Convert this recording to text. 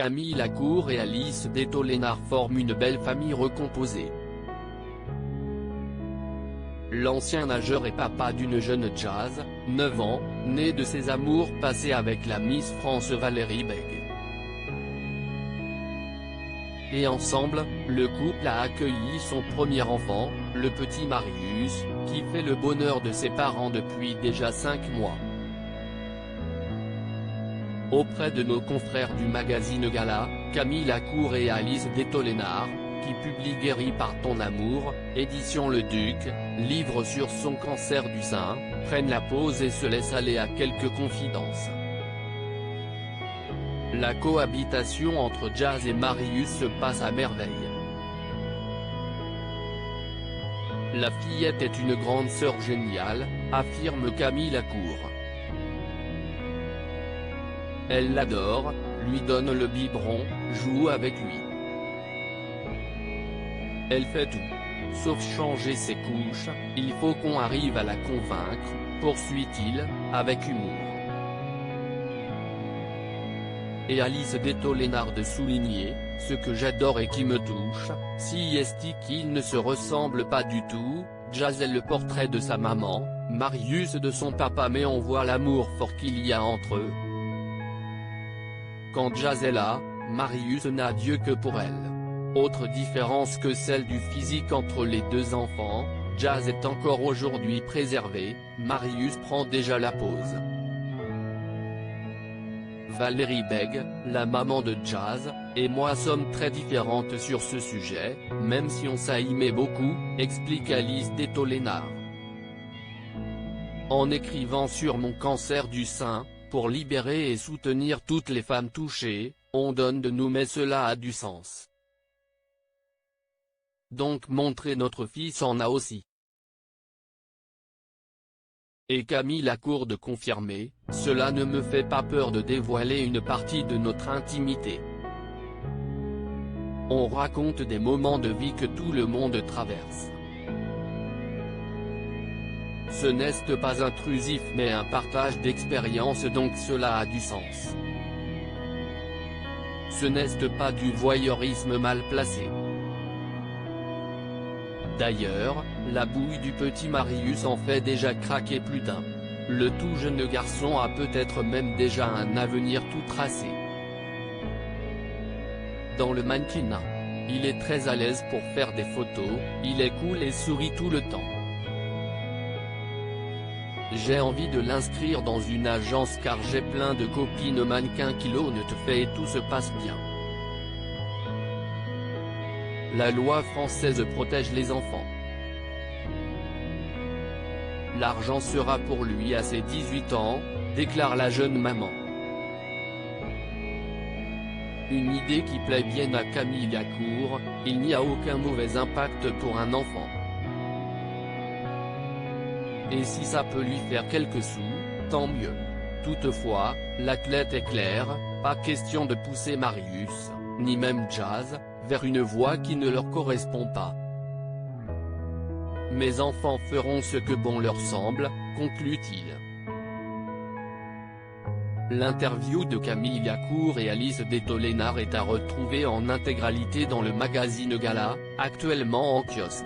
Camille Lacour et Alice Detollénart forment une belle famille recomposée. L'ancien nageur est papa d'une jeune Jazz, 9 ans, née de ses amours passés avec la Miss France Valérie Bègue. Et ensemble, le couple a accueilli son premier enfant, le petit Marius, qui fait le bonheur de ses parents depuis déjà 5 mois. Auprès de nos confrères du magazine Gala, Camille Lacour et Alice Detollénart, qui publie Guéri par ton amour, édition Le Duc, livre sur son cancer du sein, prennent la pause et se laissent aller à quelques confidences. La cohabitation entre Jazz et Marius se passe à merveille. La fillette est une grande sœur géniale, affirme Camille Lacour. Elle l'adore, lui donne le biberon, joue avec lui. Elle fait tout. Sauf changer ses couches, il faut qu'on arrive à la convaincre, poursuit-il, avec humour. Et Alice Detollénart de souligner, ce que j'adore et qui me touche, si est qu'ils ne se ressemblent pas du tout, Jazz est le portrait de sa maman, Marius de son papa, mais on voit l'amour fort qu'il y a entre eux. Quand Jazz est là, Marius n'a Dieu que pour elle. Autre différence que celle du physique entre les deux enfants, Jazz est encore aujourd'hui préservé, Marius prend déjà la pause. Valérie Bègue, la maman de Jazz, et moi sommes très différentes sur ce sujet, même si on s'aimait beaucoup, explique Alice Detollénart. En écrivant sur mon cancer du sein, pour libérer et soutenir toutes les femmes touchées, on donne de nous mais cela a du sens. Donc montrer notre fils en a aussi. Et Camille Lacour de confirmer, cela ne me fait pas peur de dévoiler une partie de notre intimité. On raconte des moments de vie que tout le monde traverse. Ce n'est pas intrusif mais un partage d'expérience, donc cela a du sens. Ce n'est pas du voyeurisme mal placé. D'ailleurs, la bouille du petit Marius en fait déjà craquer plus d'un. Le tout jeune garçon a peut-être même déjà un avenir tout tracé. Dans le mannequinat. Il est très à l'aise pour faire des photos, il est cool et sourit tout le temps. J'ai envie de l'inscrire dans une agence car j'ai plein de copines mannequins qui l'ont fait et tout se passe bien. La loi française protège les enfants. L'argent sera pour lui à ses 18 ans, déclare la jeune maman. Une idée qui plaît bien à Camille Lacour, il n'y a aucun mauvais impact pour un enfant. Et si ça peut lui faire quelques sous, tant mieux. Toutefois, l'athlète est claire, pas question de pousser Marius, ni même Jazz, vers une voie qui ne leur correspond pas. Mes enfants feront ce que bon leur semble, conclut-il. L'interview de Camille Lacour et Alice Detollénart est à retrouver en intégralité dans le magazine Gala, actuellement en kiosque.